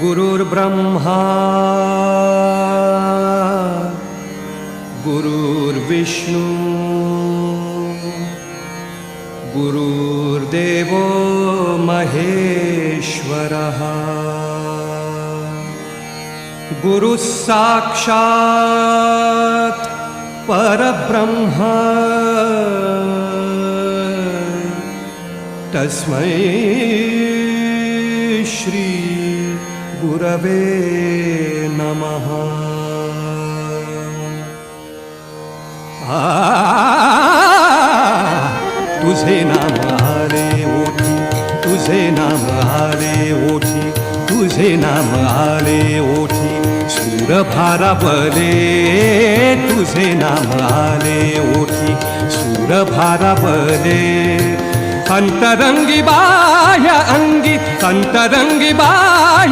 गुरुर्ब्रह्मा गुरुर्विष्णू गुरुर्देवो महेश्वरः गुरुः साक्षात् परब्रह्म तस्मै श्री गुरवे नमः। तुझे नाम आले ओठी, तुझे नाम आले ओठी, तुझे नाम आले ओठी, सूर भारावले तुझे नाम आले ओठी, सूर भारावले अंतरंगी बाह्य अंगी, अंतरंगी बाह्य